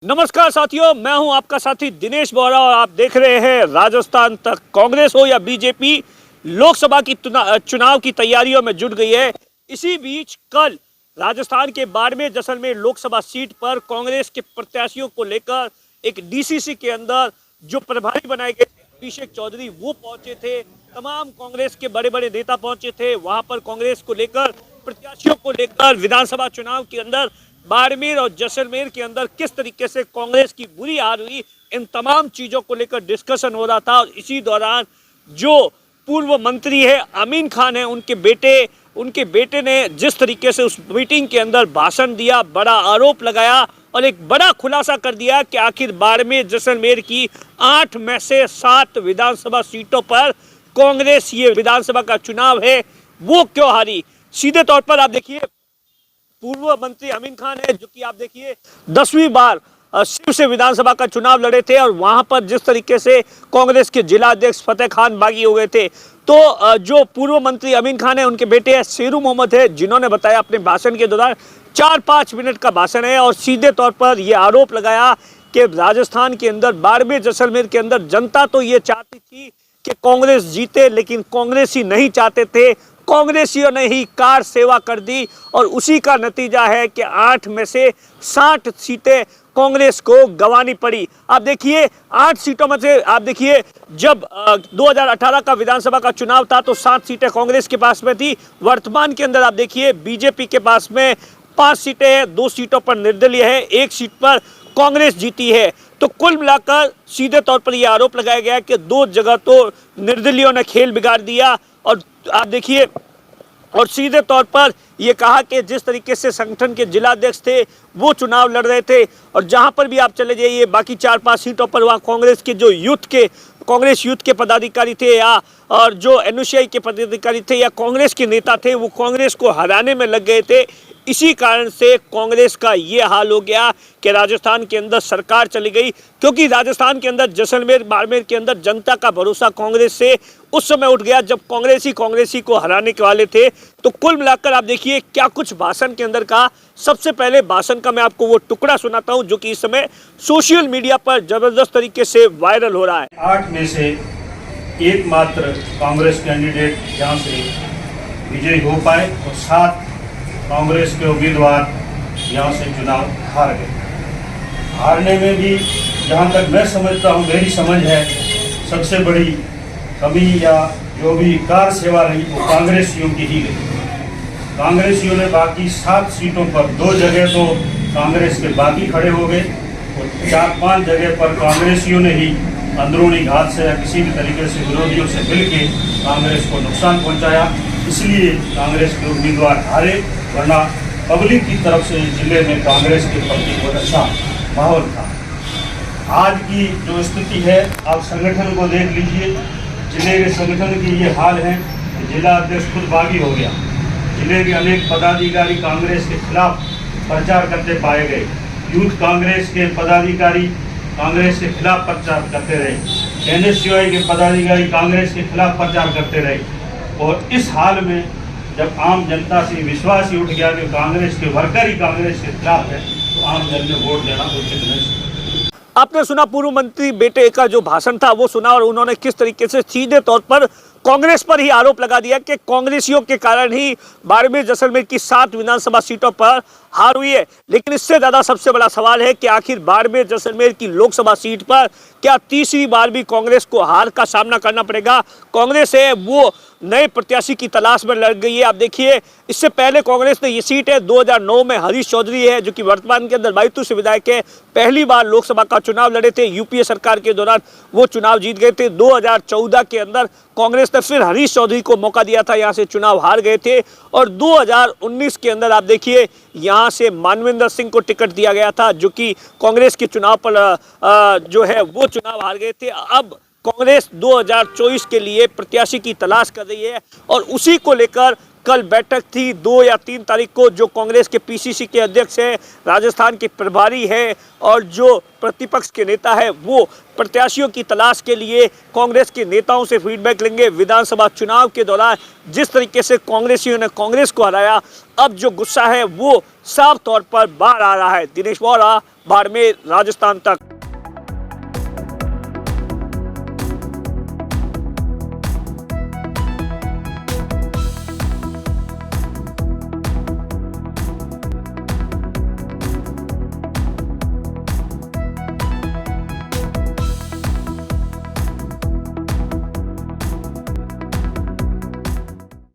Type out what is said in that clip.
नमस्कार साथियों, मैं हूं आपका साथी दिनेश बोरा और आप देख रहे हैं राजस्थान तक। कांग्रेस हो या बीजेपी, लोकसभा की चुनाव की तैयारियों में जुट गई है। इसी बीच कल राजस्थान के बाड़मेर जैसलमेर लोकसभा सीट पर कांग्रेस के प्रत्याशियों को लेकर एक डीसीसी के अंदर जो प्रभारी बनाए गए थे अभिषेक चौधरी, वो पहुंचे थे। तमाम कांग्रेस के बड़े बड़े नेता पहुंचे थे। वहां पर कांग्रेस को लेकर, प्रत्याशियों को लेकर, विधानसभा चुनाव के अंदर बाड़मेर और जैसलमेर के अंदर किस तरीके से कांग्रेस की बुरी हार हुई, इन तमाम चीजों को लेकर डिस्कशन हो रहा था। और इसी दौरान जो पूर्व मंत्री है अमीन खान है, उनके बेटे ने जिस तरीके से उस मीटिंग के अंदर भाषण दिया, बड़ा आरोप लगाया और एक बड़ा खुलासा कर दिया कि आखिर बाड़मेर जैसलमेर की 8 में से 7 विधानसभा सीटों पर कांग्रेस, ये विधानसभा का चुनाव है, वो क्यों हारी। सीधे तौर पर आप देखिए, पूर्व मंत्री अमीन खान है जो कि आप देखिए 10वीं बार शिव से विधानसभा का चुनाव लड़े थे और वहां पर जिस तरीके से कांग्रेस के जिला अध्यक्ष फतेह खान बागी हो गए थे। तो जो पूर्व मंत्री अमीन खान है, उनके बेटे शेरू मोहम्मद है, जिन्होंने बताया अपने भाषण के दौरान, 4-5 मिनट का भाषण है, और सीधे तौर पर यह आरोप लगाया कि राजस्थान के अंदर, बाड़मेर जैसलमेर के अंदर जनता तो ये चाहती थी कि कांग्रेस जीते, लेकिन कांग्रेसी नहीं चाहते थे। कांग्रेसियों ने ही कार सेवा कर दी और उसी का नतीजा है कि 8 में से 60 सीटें कांग्रेस को गंवानी पड़ी। आप देखिए, 8 सीटों में से आप देखिए, जब 2018 का विधानसभा का चुनाव था तो 7 सीटें कांग्रेस के पास में थी। वर्तमान के अंदर आप देखिए, बीजेपी के पास में 5 सीटें हैं, 2 सीटों पर निर्दलीय है, 1 सीट पर कांग्रेस जीती है। तो कुल मिलाकर सीधे तौर पर यह आरोप लगाया गया कि 2 जगह तो निर्दलीयों ने खेल बिगाड़ दिया। और आप देखिए, और सीधे तौर पर यह कहा कि जिस तरीके से संगठन के जिलाध्यक्ष थे वो चुनाव लड़ रहे थे, और जहां पर भी आप चले जाइए बाकी 4-5 सीटों पर वहां कांग्रेस के जो कांग्रेस यूथ के पदाधिकारी थे, या और जो एनयूसीआई के पदाधिकारी थे, या कांग्रेस के नेता थे, वो कांग्रेस को हराने में लग गए थे। इसी कारण से कांग्रेस का ये हाल हो गया कि राजस्थान के अंदर सरकार चली गई, क्योंकि राजस्थान के अंदर जैसलमेर बाड़मेर के अंदर जनता का भरोसा कांग्रेस से उस समय उठ गया जब कांग्रेसी को हराने के वाले थे। तो कुल मिलाकर आप देखिए क्या कुछ भाषण के अंदर कहा। सबसे पहले भाषण का मैं आपको वो टुकड़ा सुनाता हूं जो कि इस समय सोशल मीडिया पर जबरदस्त तरीके से वायरल हो रहा है। 8 में से एकमात्र कांग्रेस कैंडिडेट यहाँ से विजयी हो पाए और 7 कांग्रेस के उम्मीदवार यहाँ से चुनाव हार गए। हारने में भी जहाँ तक मैं समझता हूँ, मेरी समझ है, सबसे बड़ी कमी या जो भी कार सेवा रही वो कांग्रेसियों की ही रही। कांग्रेसियों ने बाकी 7 सीटों पर 2 जगह तो कांग्रेस के बागी खड़े हो गए और 4-5 जगह पर कांग्रेसियों ने ही अंदरूनी घात से या किसी भी तरीके से विरोधियों से मिलकर कांग्रेस को नुकसान पहुंचाया। इसलिए कांग्रेस के उम्मीदवार हारे, वरना पब्लिक की तरफ से जिले में कांग्रेस के प्रति बहुत अच्छा माहौल था। आज की जो स्थिति है, आप संगठन को देख लीजिए। जिले के संगठन की ये हाल है कि जिला अध्यक्ष खुद बागी हो गया। जिले के अनेक पदाधिकारी कांग्रेस के खिलाफ प्रचार करते पाए गए। यूथ कांग्रेस के पदाधिकारी कांग्रेस के खिलाफ प्रचार करते रहे। एनएसयूआई के पदाधिकारी कांग्रेस के खिलाफ प्रचार करते रहे। और इस हाल में जब आम जनता से विश्वास ही उठ गया कि कांग्रेस के वर्कर ही कांग्रेस के खिलाफ है, तो आम जन ने वोट देना उचित नहीं। आपने सुना पूर्व मंत्री बेटे का जो भाषण था वो सुना, और उन्होंने किस तरीके से सीधे तौर पर कांग्रेस पर ही आरोप लगा दिया कि कांग्रेसियों के कारण ही बाड़मेर जैसलमेर की 7 विधानसभा सीटों पर हार हुई है। लेकिन इससे ज्यादा सबसे बड़ा सवाल है कि आखिर बाड़मेर जैसलमेर की लोकसभा सीट पर क्या तीसरी बार भी कांग्रेस को हार का सामना करना पड़ेगा। कांग्रेस है वो नए प्रत्याशी की तलाश में लग गई है। आप देखिए, इससे पहले कांग्रेस ने ये सीट है 2009 में हरीश चौधरी है जो कि वर्तमान के अंदर बैतूल से विधायक है, पहली बार लोकसभा का चुनाव लड़े थे। यूपीए सरकार के दौरान वो चुनाव जीत गए थे। 2014 के अंदर कांग्रेस ने फिर हरीश चौधरी को मौका दिया था, यहाँ से चुनाव हार गए थे। और 2019 के अंदर आप देखिए, यहाँ से मानवेंद्र सिंह को टिकट दिया गया था जो कि कांग्रेस के चुनाव पर जो है वो चुनाव हार गए थे। अब कांग्रेस 2024 के लिए प्रत्याशी की तलाश कर रही है और उसी को लेकर कल बैठक थी 2 या 3 तारीख को। जो कांग्रेस के पीसीसी के अध्यक्ष है, राजस्थान के प्रभारी है और जो प्रतिपक्ष के नेता है, वो प्रत्याशियों की तलाश के लिए कांग्रेस के नेताओं से फीडबैक लेंगे। विधानसभा चुनाव के दौरान जिस तरीके से कांग्रेसियों ने कांग्रेस को हराया, अब जो गुस्सा है वो साफ तौर पर बाहर आ रहा है। दिनेश बोहरा, बाड़मेर, राजस्थान तक।